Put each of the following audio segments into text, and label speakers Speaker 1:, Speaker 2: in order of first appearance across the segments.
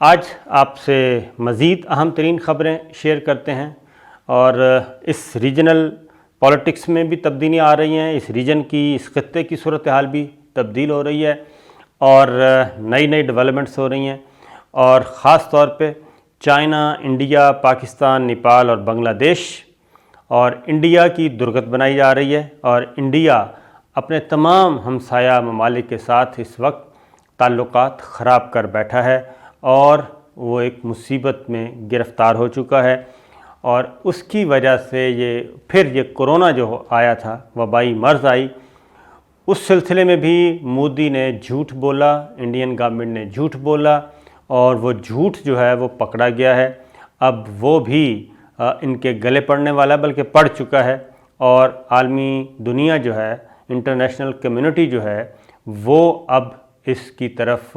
Speaker 1: آج آپ سے مزید اہم ترین خبریں شیئر کرتے ہیں اور اس ریجنل پولیٹکس میں بھی تبدیلیاں آ رہی ہیں، اس ریجن کی، اس خطے کی صورتحال بھی تبدیل ہو رہی ہے اور نئی نئی ڈیولپمنٹس ہو رہی ہیں، اور خاص طور پہ چائنا، انڈیا، پاکستان، نیپال اور بنگلہ دیش اور انڈیا کی درگت بنائی جا رہی ہے، اور انڈیا اپنے تمام ہمسایہ ممالک کے ساتھ اس وقت تعلقات خراب کر بیٹھا ہے اور وہ ایک مصیبت میں گرفتار ہو چکا ہے، اور اس کی وجہ سے یہ کورونا جو آیا تھا، وبائی مرض آئی، اس سلسلے میں بھی مودی نے جھوٹ بولا، انڈین گورنمنٹ نے جھوٹ بولا، اور وہ جھوٹ جو ہے وہ پکڑا گیا ہے۔ اب وہ بھی ان کے گلے پڑنے والا بلکہ پڑ چکا ہے، اور عالمی دنیا جو ہے، انٹرنیشنل کمیونٹی جو ہے، وہ اب اس کی طرف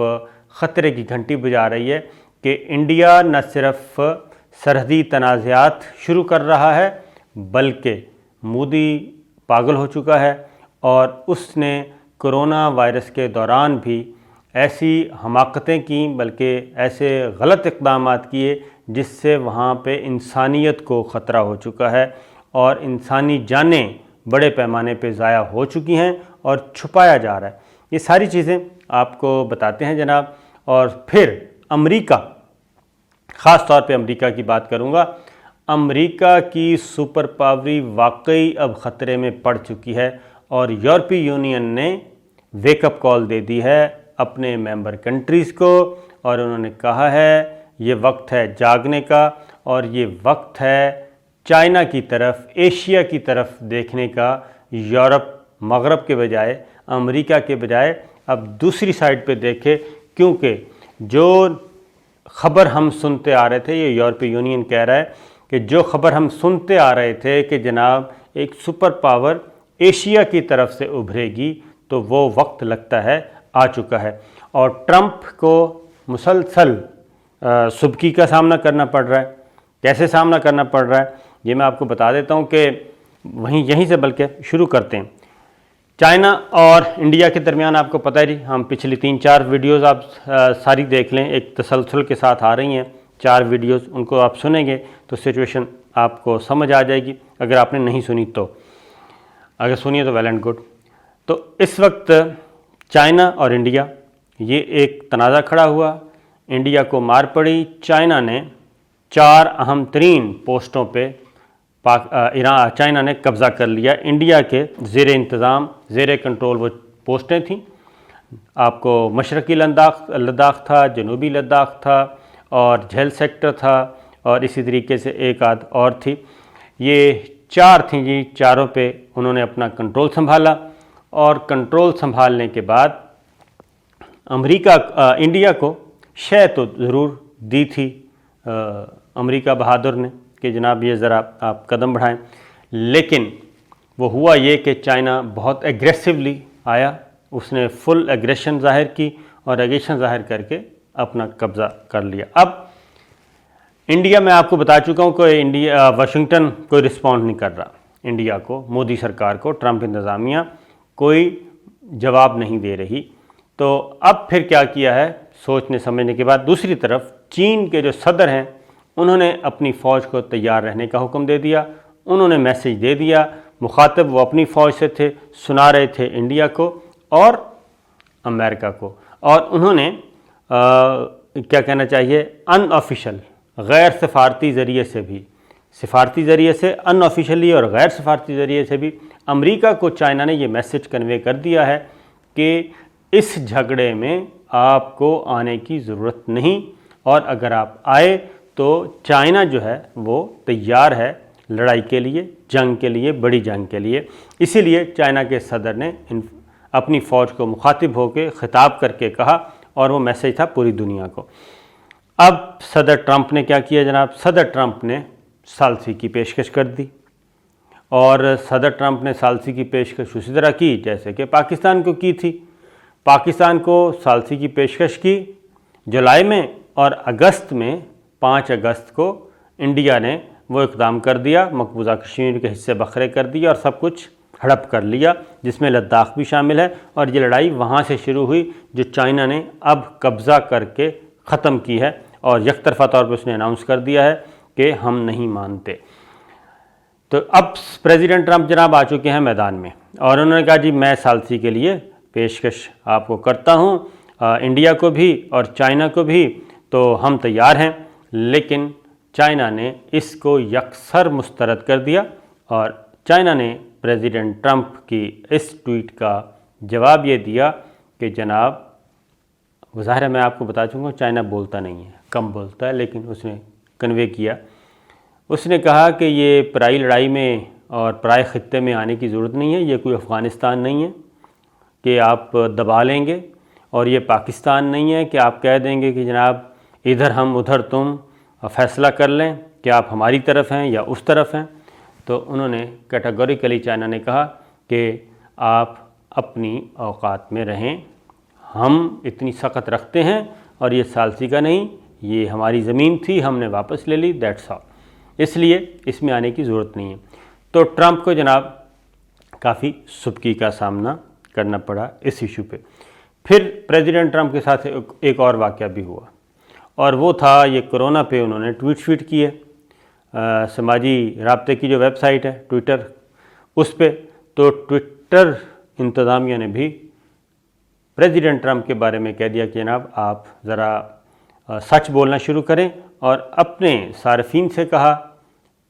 Speaker 1: خطرے کی گھنٹی بجا رہی ہے کہ انڈیا نہ صرف سرحدی تنازعات شروع کر رہا ہے بلکہ مودی پاگل ہو چکا ہے، اور اس نے کرونا وائرس کے دوران بھی ایسی حماقتیں کیں، بلکہ ایسے غلط اقدامات کیے جس سے وہاں پہ انسانیت کو خطرہ ہو چکا ہے، اور انسانی جانیں بڑے پیمانے پہ ضائع ہو چکی ہیں اور چھپایا جا رہا ہے۔ یہ ساری چیزیں آپ کو بتاتے ہیں جناب۔ اور پھر امریکہ، خاص طور پہ امریکہ کی بات کروں گا۔ امریکہ کی سپر پاوری واقعی اب خطرے میں پڑ چکی ہے، اور یورپی یونین نے ویک اپ کال دے دی ہے اپنے ممبر کنٹریز کو، اور انہوں نے کہا ہے یہ وقت ہے جاگنے کا، اور یہ وقت ہے چائنا کی طرف، ایشیا کی طرف دیکھنے کا۔ یورپ مغرب کے بجائے، امریکہ کے بجائے اب دوسری سائڈ پہ دیکھے، کیونکہ جو خبر ہم سنتے آ رہے تھے، یہ یورپی یونین کہہ رہا ہے کہ جو خبر ہم سنتے آ رہے تھے کہ جناب ایک سپر پاور ایشیا کی طرف سے ابھرے گی، تو وہ وقت لگتا ہے آ چکا ہے، اور ٹرمپ کو مسلسل سبکی کا سامنا کرنا پڑ رہا ہے۔ کیسے سامنا کرنا پڑ رہا ہے یہ میں آپ کو بتا دیتا ہوں کہ یہیں سے بلکہ شروع کرتے ہیں۔ چائنا اور انڈیا کے درمیان آپ کو پتہ ہی، ہم پچھلی 3-4 ویڈیوز آپ ساری دیکھ لیں، ایک تسلسل کے ساتھ آ رہی ہیں 4 ویڈیوز، ان کو آپ سنیں گے تو سچویشن آپ کو سمجھ آ جائے گی، اگر آپ نے نہیں سنی تو۔ اگر سنیے تو ویل اینڈ گڈ۔ تو اس وقت چائنا اور انڈیا، یہ ایک تنازع کھڑا ہوا، انڈیا کو مار پڑی۔ چائنا نے 4 اہم ترین پوسٹوں پہ چائنا نے قبضہ کر لیا۔ انڈیا کے زیر انتظام، زیر کنٹرول وہ پوسٹیں تھیں۔ آپ کو مشرقی لداخ تھا، جنوبی لداخ تھا، اور جھیل سیکٹر تھا، اور اسی طریقے سے ایک آدھ اور تھی۔ یہ 4 تھیں جی، چاروں پہ انہوں نے اپنا کنٹرول سنبھالا، اور کنٹرول سنبھالنے کے بعد انڈیا کو شے تو ضرور دی تھی امریکہ بہادر نے کہ جناب یہ ذرا آپ قدم بڑھائیں، لیکن وہ ہوا یہ کہ چائنا بہت ایگریسولی آیا، اس نے فل ایگریشن ظاہر کی، اور ایگریشن ظاہر کر کے اپنا قبضہ کر لیا۔ اب انڈیا میں آپ کو بتا چکا ہوں کہ واشنگٹن کوئی رسپونڈ نہیں کر رہا انڈیا کو، مودی سرکار کو، ٹرمپ انتظامیہ کوئی جواب نہیں دے رہی۔ تو اب پھر کیا کیا ہے سوچنے سمجھنے کے بعد، دوسری طرف چین کے جو صدر ہیں انہوں نے اپنی فوج کو تیار رہنے کا حکم دے دیا، انہوں نے میسیج دے دیا، مخاطب وہ اپنی فوج سے تھے، سنا رہے تھے انڈیا کو اور امریکہ کو، اور انہوں نے کیا کہنا چاہیے، ان آفیشل، غیر سفارتی ذریعے سے بھی، سفارتی ذریعے سے، ان آفیشلی اور غیر سفارتی ذریعے سے بھی امریکہ کو چائنا نے یہ میسیج کنوے کر دیا ہے کہ اس جھگڑے میں آپ کو آنے کی ضرورت نہیں، اور اگر آپ آئے تو چائنا جو ہے وہ تیار ہے لڑائی کے لیے، جنگ کے لیے، بڑی جنگ کے لیے۔ اسی لیے چائنا کے صدر نے اپنی فوج کو مخاطب ہو کے خطاب کر کے کہا، اور وہ میسیج تھا پوری دنیا کو۔ اب صدر ٹرمپ نے کیا کیا جناب، صدر ٹرمپ نے ثالثی کی پیشکش کر دی، اور صدر ٹرمپ نے ثالثی کی پیشکش اسی طرح کی جیسے کہ پاکستان کو کی تھی۔ پاکستان کو ثالثی کی پیشکش کی جولائی میں، اور اگست میں 5 اگست کو انڈیا نے وہ اقدام کر دیا، مقبوضہ کشمیر کے حصے بکھرے کر دیا اور سب کچھ ہڑپ کر لیا، جس میں لداخ بھی شامل ہے، اور یہ لڑائی وہاں سے شروع ہوئی جو چائنا نے اب قبضہ کر کے ختم کی ہے، اور یک طرفہ طور پر اس نے اناؤنس کر دیا ہے کہ ہم نہیں مانتے۔ تو اب پریزیڈنٹ ٹرمپ جناب آ چکے ہیں میدان میں، اور انہوں نے کہا جی میں ثالثی کے لیے پیشکش آپ کو کرتا ہوں، انڈیا کو بھی اور چائنا کو بھی، تو ہم تیار ہیں۔ لیکن چائنا نے اس کو یکسر مسترد کر دیا، اور چائنا نے پریزیڈنٹ ٹرمپ کی اس ٹویٹ کا جواب یہ دیا کہ جناب، ظاہر ہے میں آپ کو بتا چکا چائنا بولتا نہیں ہے، کم بولتا ہے، لیکن اس نے کنوے کیا۔ اس نے کہا کہ یہ پرائی لڑائی میں اور پرائے خطے میں آنے کی ضرورت نہیں ہے، یہ کوئی افغانستان نہیں ہے کہ آپ دبا لیں گے، اور یہ پاکستان نہیں ہے کہ آپ کہہ دیں گے کہ جناب ادھر ہم ادھر تم، فیصلہ کر لیں کہ آپ ہماری طرف ہیں یا اس طرف ہیں۔ تو انہوں نے کیٹیگوریکلی چائنا نے کہا کہ آپ اپنی اوقات میں رہیں، ہم اتنی سخت رکھتے ہیں، اور یہ ثالثی کا نہیں، یہ ہماری زمین تھی، ہم نے واپس لے لی، دیٹس آل، اس لیے اس میں آنے کی ضرورت نہیں ہے۔ تو ٹرمپ کو جناب کافی سبکی کا سامنا کرنا پڑا اس ایشو پہ۔ پھر پریزیڈنٹ ٹرمپ کے ساتھ ایک اور واقعہ بھی ہوا، اور وہ تھا یہ کرونا پہ انہوں نے ٹویٹ کیے، سماجی رابطے کی جو ویب سائٹ ہے ٹویٹر، اس پہ تو ٹویٹر انتظامیہ نے بھی پریزیڈنٹ ٹرمپ کے بارے میں کہہ دیا کہ جناب آپ ذرا سچ بولنا شروع کریں، اور اپنے صارفین سے کہا،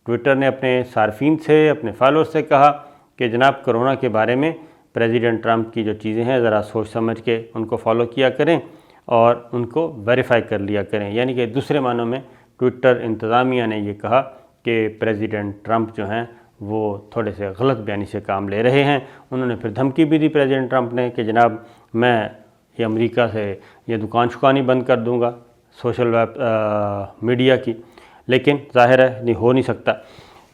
Speaker 1: ٹویٹر نے اپنے صارفین سے، اپنے فالوور سے کہا کہ جناب کرونا کے بارے میں پریزیڈنٹ ٹرمپ کی جو چیزیں ہیں ذرا سوچ سمجھ کے ان کو فالو کیا کریں اور ان کو ویریفائی کر لیا کریں۔ یعنی کہ دوسرے معنوں میں ٹویٹر انتظامیہ نے یہ کہا کہ پریزیڈنٹ ٹرمپ جو ہیں وہ تھوڑے سے غلط بیانی سے کام لے رہے ہیں۔ انہوں نے پھر دھمکی بھی دی پریزیڈنٹ ٹرمپ نے کہ جناب میں یہ امریکہ سے یہ دکان شکانی بند کر دوں گا سوشل میڈیا کی، لیکن ظاہر ہے نہیں ہو نہیں سکتا۔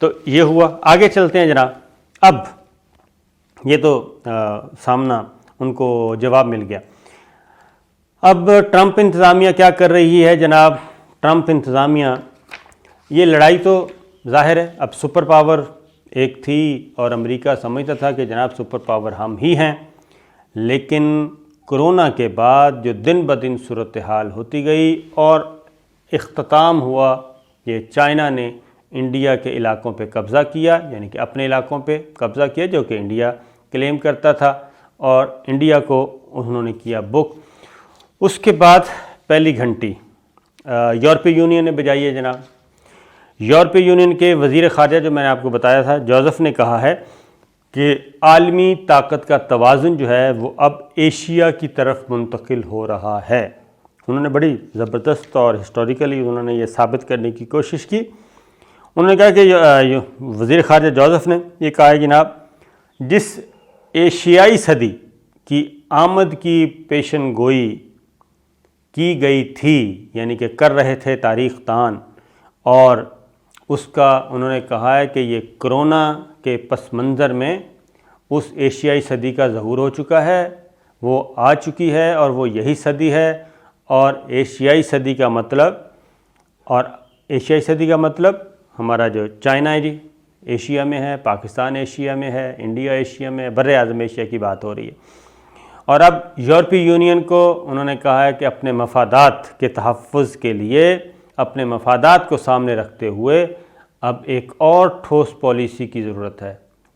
Speaker 1: تو یہ ہوا۔ آگے چلتے ہیں جناب۔ اب یہ تو سامنا ان کو جواب مل گیا۔ اب ٹرمپ انتظامیہ کیا کر رہی ہے جناب؟ ٹرمپ انتظامیہ یہ لڑائی تو ظاہر ہے اب سپر پاور ایک تھی اور امریکہ سمجھتا تھا کہ جناب سپر پاور ہم ہی ہیں، لیکن کرونا کے بعد جو دن بدن صورتحال ہوتی گئی اور اختتام ہوا یہ چائنا نے انڈیا کے علاقوں پہ قبضہ کیا، یعنی کہ اپنے علاقوں پہ قبضہ کیا جو کہ انڈیا کلیم کرتا تھا، اور انڈیا کو انہوں نے کیا بک۔ اس کے بعد پہلی گھنٹی یورپی یونین نے بجائی ہے جناب۔ یورپی یونین کے وزیر خارجہ جو میں نے آپ کو بتایا تھا جوزف نے کہا ہے کہ عالمی طاقت کا توازن جو ہے وہ اب ایشیا کی طرف منتقل ہو رہا ہے۔ انہوں نے بڑی زبردست اور ہسٹوریکلی انہوں نے یہ ثابت کرنے کی کوشش کی۔ انہوں نے کہا کہ وزیر خارجہ جوزف نے یہ کہا ہے جناب، جس ایشیائی صدی کی آمد کی پیشن گوئی کی گئی تھی، یعنی کہ کر رہے تھے تاریخ دان، اور اس کا انہوں نے کہا ہے کہ یہ کرونا کے پس منظر میں اس ایشیائی صدی کا ظہور ہو چکا ہے، وہ آ چکی ہے اور وہ یہی صدی ہے۔ اور ایشیائی صدی کا مطلب ہمارا جو چائنا ہے جی ایشیا میں ہے، پاکستان ایشیا میں ہے، انڈیا ایشیا میں ہے، بر اعظم ایشیا کی بات ہو رہی ہے۔ اور اب یورپی یونین کو انہوں نے کہا ہے کہ اپنے مفادات کے تحفظ کے لیے، اپنے مفادات کو سامنے رکھتے ہوئے اب ایک اور ٹھوس پالیسی کی ضرورت ہے۔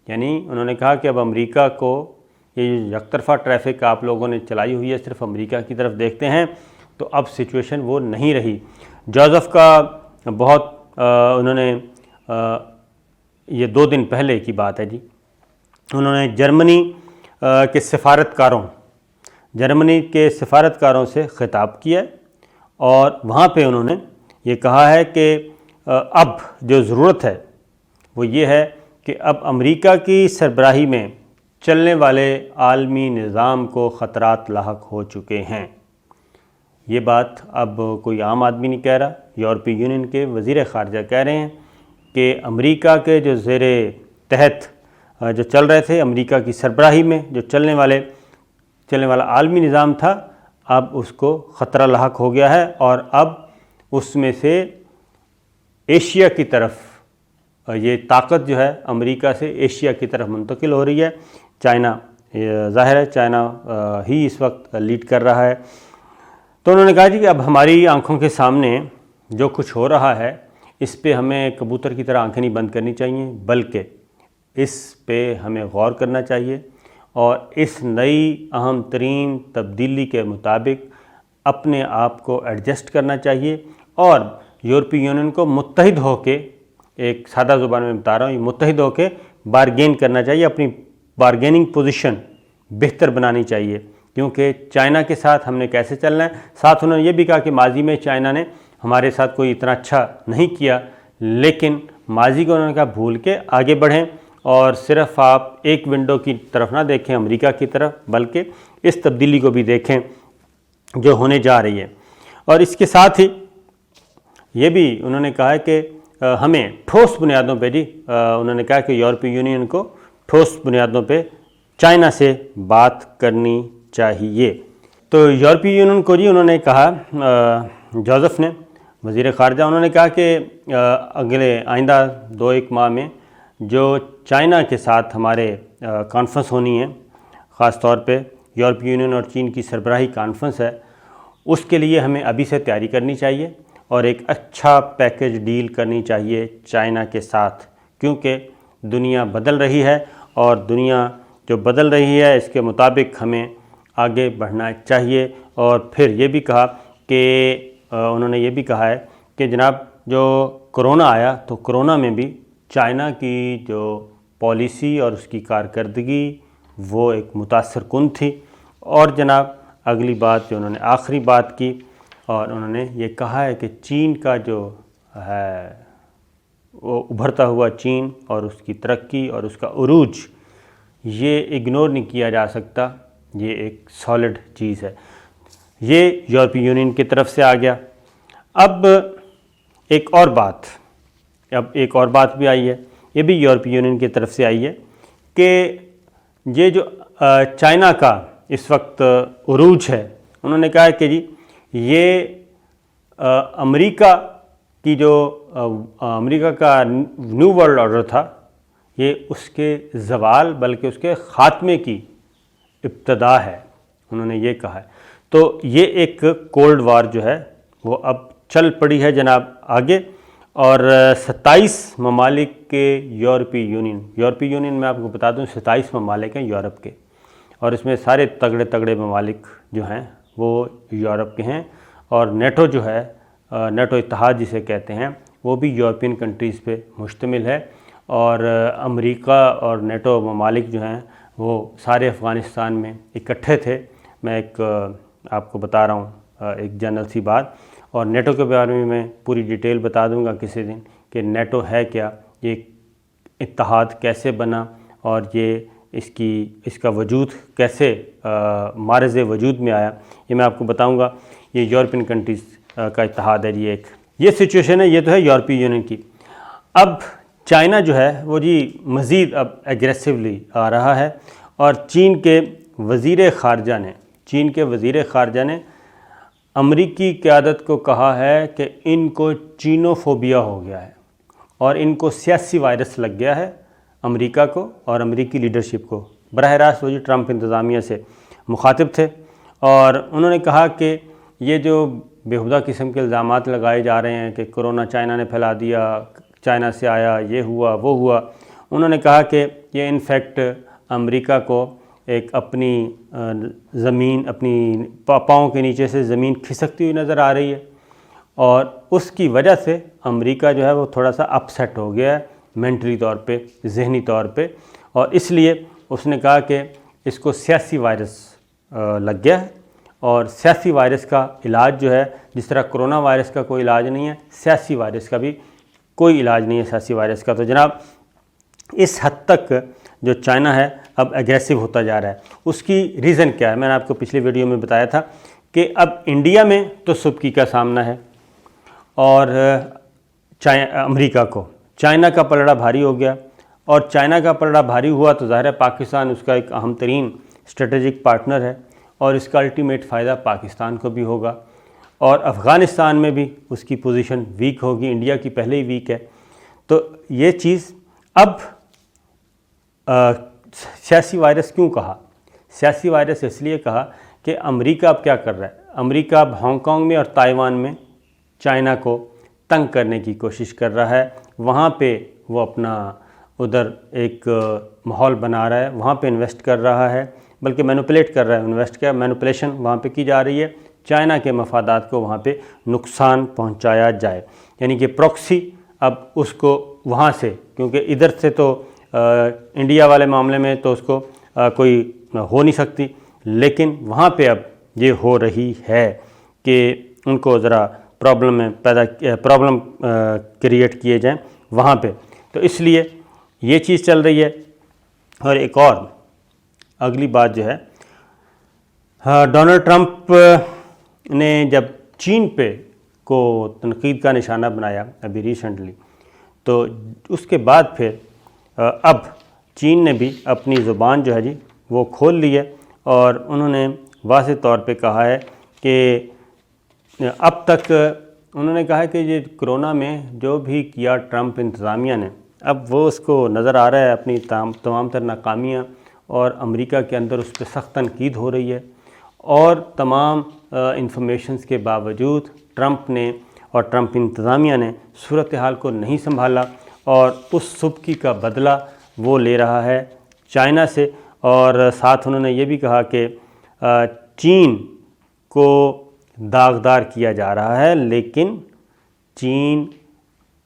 Speaker 1: یعنی انہوں نے کہا کہ اب امریکہ کو یہ یک طرفہ ٹریفک آپ لوگوں نے چلائی ہوئی ہے، صرف امریکہ کی طرف دیکھتے ہیں، تو اب سچویشن وہ نہیں رہی۔ جوزف کا بہت انہوں نے یہ 2 دن پہلے کی بات ہے جی، انہوں نے جرمنی کے سفارتکاروں سے خطاب کیا، اور وہاں پہ انہوں نے یہ کہا ہے کہ اب جو ضرورت ہے وہ یہ ہے کہ اب امریکہ کی سربراہی میں چلنے والے عالمی نظام کو خطرات لاحق ہو چکے ہیں۔ یہ بات اب کوئی عام آدمی نہیں کہہ رہا، یورپی یونین کے وزیر خارجہ کہہ رہے ہیں کہ امریکہ کے جو زیر تحت جو چل رہے تھے، امریکہ کی سربراہی میں جو چلنے والا عالمی نظام تھا، اب اس کو خطرہ لاحق ہو گیا ہے، اور اب اس میں سے ایشیا کی طرف یہ طاقت جو ہے امریکہ سے ایشیا کی طرف منتقل ہو رہی ہے۔ چائنا ظاہر ہے چائنا ہی اس وقت لیڈ کر رہا ہے۔ تو انہوں نے کہا جی کہ اب ہماری آنکھوں کے سامنے جو کچھ ہو رہا ہے اس پہ ہمیں کبوتر کی طرح آنکھیں نہیں بند کرنی چاہیے، بلکہ اس پہ ہمیں غور کرنا چاہیے اور اس نئی اہم ترین تبدیلی کے مطابق اپنے آپ کو ایڈجسٹ کرنا چاہیے اور یورپی یونین کو متحد ہو کے، ایک سادہ زبان میں بتا رہا ہوں، یہ متحد ہو کے بارگین کرنا چاہیے، اپنی بارگیننگ پوزیشن بہتر بنانی چاہیے، کیونکہ چائنا کے ساتھ ہم نے کیسے چلنا ہے۔ ساتھ انہوں نے یہ بھی کہا کہ ماضی میں چائنا نے ہمارے ساتھ کوئی اتنا اچھا نہیں کیا، لیکن ماضی کو انہوں نے کہا بھول کے آگے بڑھیں اور صرف آپ ایک ونڈو کی طرف نہ دیکھیں امریکہ کی طرف، بلکہ اس تبدیلی کو بھی دیکھیں جو ہونے جا رہی ہے۔ اور اس کے ساتھ ہی یہ بھی انہوں نے کہا ہے کہ ہمیں ٹھوس بنیادوں پہ انہوں نے کہا کہ یورپی یونین کو ٹھوس بنیادوں پہ چائنا سے بات کرنی چاہیے۔ تو یورپی یونین کو انہوں نے کہا، جوزف نے، وزیر خارجہ، انہوں نے کہا کہ اگلے آئندہ 2-1 ماہ میں جو چائنا کے ساتھ ہمارے کانفرنس ہونی ہے، خاص طور پہ یورپی یونین اور چین کی سربراہی کانفرنس ہے، اس کے لیے ہمیں ابھی سے تیاری کرنی چاہیے اور ایک اچھا پیکج ڈیل کرنی چاہیے چائنا کے ساتھ، کیونکہ دنیا بدل رہی ہے اور دنیا جو بدل رہی ہے اس کے مطابق ہمیں آگے بڑھنا چاہیے۔ اور پھر یہ بھی کہا کہ انہوں نے یہ بھی کہا ہے کہ جناب جو کرونا آیا تو کرونا میں بھی چائنا کی جو پالیسی اور اس کی کارکردگی وہ ایک متاثر کن تھی۔ اور جناب اگلی بات جو انہوں نے آخری بات کی، اور انہوں نے یہ کہا ہے کہ چین کا جو ہے وہ ابھرتا ہوا چین اور اس کی ترقی اور اس کا عروج، یہ اگنور نہیں کیا جا سکتا، یہ ایک سالڈ چیز ہے۔ یہ یورپی یونین کی طرف سے آ گیا۔ اب ایک اور بات بھی آئی ہے، یہ بھی یورپی یونین کی طرف سے آئی ہے کہ یہ جو چائنا کا اس وقت عروج ہے، انہوں نے کہا کہ جی یہ امریکہ کی جو امریکہ کا نیو ورلڈ آرڈر تھا، یہ اس کے زوال بلکہ اس کے خاتمے کی ابتدا ہے، انہوں نے یہ کہا ہے۔ تو یہ ایک کولڈ وار جو ہے وہ اب چل پڑی ہے جناب آگے، اور 27 ممالک کے یورپی یونین میں آپ کو بتا دوں 27 ممالک ہیں یورپ کے، اور اس میں سارے تگڑے ممالک جو ہیں وہ یورپ کے ہیں، اور نیٹو جو ہے، نیٹو اتحاد جسے کہتے ہیں، وہ بھی یورپین کنٹریز پہ مشتمل ہے، اور امریکہ اور نیٹو ممالک جو ہیں وہ سارے افغانستان میں اکٹھے تھے۔ میں ایک آپ کو بتا رہا ہوں ایک جنرل سی بات، اور نیٹو کے بارے میں میں پوری ڈیٹیل بتا دوں گا کسی دن کہ نیٹو ہے کیا، یہ اتحاد کیسے بنا، اور یہ اس کا وجود کیسے معرض وجود میں آیا، یہ میں آپ کو بتاؤں گا۔ یہ یورپین کنٹریز کا اتحاد ہے، یہ سچویشن ہے، یہ تو ہے یورپی یونین کی۔ اب چائنا جو ہے وہ مزید اب ایگریسولی آ رہا ہے، اور چین کے وزیر خارجہ نے امریکی قیادت کو کہا ہے کہ ان کو چینوفوبیا ہو گیا ہے اور ان کو سیاسی وائرس لگ گیا ہے امریکہ کو اور امریکی لیڈرشپ کو۔ براہ راست وہ ٹرمپ انتظامیہ سے مخاطب تھے، اور انہوں نے کہا کہ یہ جو بیہودہ قسم کے الزامات لگائے جا رہے ہیں کہ کرونا چائنا نے پھیلا دیا، چائنا سے آیا، یہ ہوا وہ ہوا، انہوں نے کہا کہ یہ انفیکٹ امریکہ کو ایک اپنی زمین، اپنی پاؤں کے نیچے سے زمین کھسکتی ہوئی نظر آ رہی ہے، اور اس کی وجہ سے امریکہ جو ہے وہ تھوڑا سا اپسیٹ ہو گیا ہے مینٹلی طور پہ، ذہنی طور پہ، اور اس لیے اس نے کہا کہ اس کو سیاسی وائرس لگ گیا ہے، اور سیاسی وائرس کا علاج جو ہے، جس طرح کرونا وائرس کا کوئی علاج نہیں ہے، سیاسی وائرس کا بھی کوئی علاج نہیں ہے سیاسی وائرس کا۔ تو جناب اس حد تک جو چائنا ہے اب ایگریسو ہوتا جا رہا ہے۔ اس کی ریزن کیا ہے؟ میں نے آپ کو پچھلی ویڈیو میں بتایا تھا کہ اب انڈیا میں تو سبکی کا سامنا ہے، اور امریکہ کو چائنا کا پلڑا بھاری ہو گیا، اور چائنا کا پلڑا بھاری ہوا تو ظاہر ہے پاکستان اس کا ایک اہم ترین اسٹریٹجک پارٹنر ہے، اور اس کا الٹیمیٹ فائدہ پاکستان کو بھی ہوگا، اور افغانستان میں بھی اس کی پوزیشن ویک ہوگی، انڈیا کی پہلے ہی ویک ہے۔ تو یہ چیز اب سیاسی وائرس کیوں کہا؟ سیاسی وائرس اس لیے کہا کہ امریکہ اب کیا کر رہا ہے؟ امریکہ اب ہانگ کانگ میں اور تائیوان میں چائنا کو تنگ کرنے کی کوشش کر رہا ہے. وہاں پہ وہ اپنا ادھر ایک ماحول بنا رہا ہے, وہاں پہ انویسٹ کر رہا ہے, بلکہ مینوپولیٹ کر رہا ہے. انویسٹ کیا, مینوپولیشن وہاں پہ کی جا رہی ہے, چائنا کے مفادات کو وہاں پہ نقصان پہنچایا جائے. یعنی کہ پروکسی اب اس کو وہاں سے, کیونکہ ادھر سے تو انڈیا والے معاملے میں تو اس کو کوئی ہو نہیں سکتی, لیکن وہاں پہ اب یہ ہو رہی ہے کہ ان کو ذرا پرابلم کریٹ کیے جائیں وہاں پہ. تو اس لیے یہ چیز چل رہی ہے. اور ایک اور اگلی بات جو ہے, ڈونلڈ ٹرمپ نے جب چین پہ کو تنقید کا نشانہ بنایا ابھی ریسنٹلی, تو اس کے بعد پھر اب چین نے بھی اپنی زبان جو ہے جی وہ کھول لی ہے, اور انہوں نے واضح طور پہ کہا ہے کہ اب تک انہوں نے کہا ہے کہ یہ کرونا میں جو بھی کیا ٹرمپ انتظامیہ نے, اب وہ اس کو نظر آ رہا ہے اپنی تمام تر ناکامیاں, اور امریکہ کے اندر اس پہ سخت تنقید ہو رہی ہے. اور تمام انفارمیشنز کے باوجود ٹرمپ نے اور ٹرمپ انتظامیہ نے صورتحال کو نہیں سنبھالا, اور اس سبکی کا بدلہ وہ لے رہا ہے چائنا سے. اور ساتھ انہوں نے یہ بھی کہا کہ چین کو داغدار کیا جا رہا ہے, لیکن چین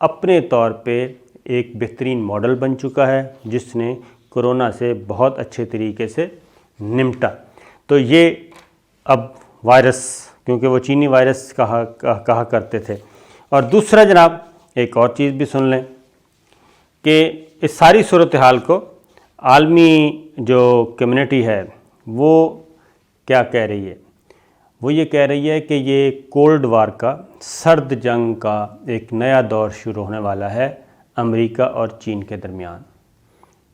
Speaker 1: اپنے طور پہ ایک بہترین ماڈل بن چکا ہے جس نے کرونا سے بہت اچھے طریقے سے نمٹا. تو یہ اب وائرس, کیونکہ وہ چینی وائرس کہا کرتے تھے. اور دوسرا جناب ایک اور چیز بھی سن لیں کہ اس ساری صورتحال کو عالمی جو کمیونٹی ہے وہ کیا کہہ رہی ہے, وہ یہ کہہ رہی ہے کہ یہ کولڈ وار کا, سرد جنگ کا ایک نیا دور شروع ہونے والا ہے امریکہ اور چین کے درمیان.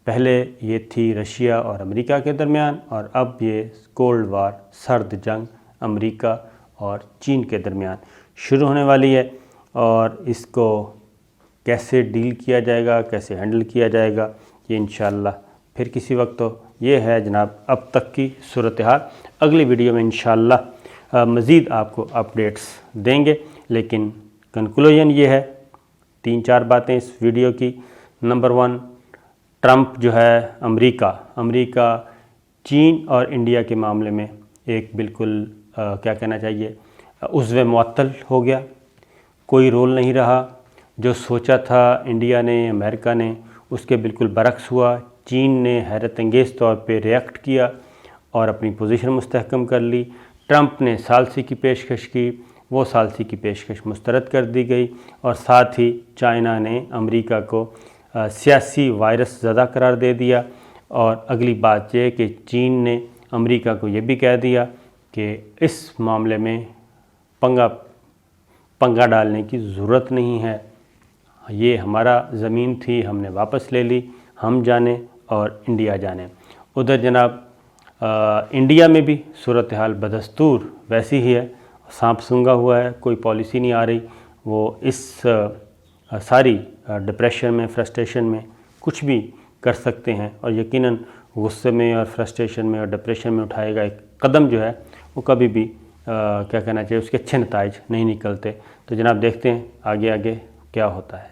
Speaker 1: پہلے یہ تھی رشیا اور امریکہ کے درمیان, اور اب یہ کولڈ وار, سرد جنگ امریکہ اور چین کے درمیان شروع ہونے والی ہے. اور اس کو کیسے ڈیل کیا جائے گا, کیسے ہینڈل کیا جائے گا, یہ انشاءاللہ پھر کسی وقت. تو یہ ہے جناب اب تک کی صورتحال. اگلی ویڈیو میں انشاءاللہ مزید آپ کو اپڈیٹس دیں گے, لیکن کنکلوژن یہ ہے, 3-4 باتیں اس ویڈیو کی. نمبر 1, ٹرمپ جو ہے امریکہ چین اور انڈیا کے معاملے میں ایک بالکل کیا کہنا چاہیے, عضو معطل ہو گیا, کوئی رول نہیں رہا. جو سوچا تھا انڈیا نے, امریکہ نے, اس کے بالکل برعکس ہوا. چین نے حیرت انگیز طور پہ ریئیکٹ کیا اور اپنی پوزیشن مستحکم کر لی. ٹرمپ نے ثالثی کی پیشکش کی, وہ ثالثی کی پیشکش مسترد کر دی گئی. اور ساتھ ہی چائنا نے امریکہ کو سیاسی وائرس زدہ قرار دے دیا. اور اگلی بات یہ کہ چین نے امریکہ کو یہ بھی کہہ دیا کہ اس معاملے میں پنگا ڈالنے کی ضرورت نہیں ہے, یہ ہمارا زمین تھی, ہم نے واپس لے لی, ہم جانے اور انڈیا جانے. ادھر جناب انڈیا میں بھی صورتحال بدستور ویسی ہی ہے, سانپ سونگھا ہوا ہے, کوئی پالیسی نہیں آ رہی. وہ اس ساری ڈپریشن میں, فرسٹریشن میں کچھ بھی کر سکتے ہیں, اور یقیناً غصے میں اور فرسٹریشن میں اور ڈپریشن میں اٹھائے گا ایک قدم جو ہے وہ کبھی بھی کیا کہنا چاہیے, اس کے اچھے نتائج نہیں نکلتے. تو جناب دیکھتے ہیں آگے کیا ہوتا ہے.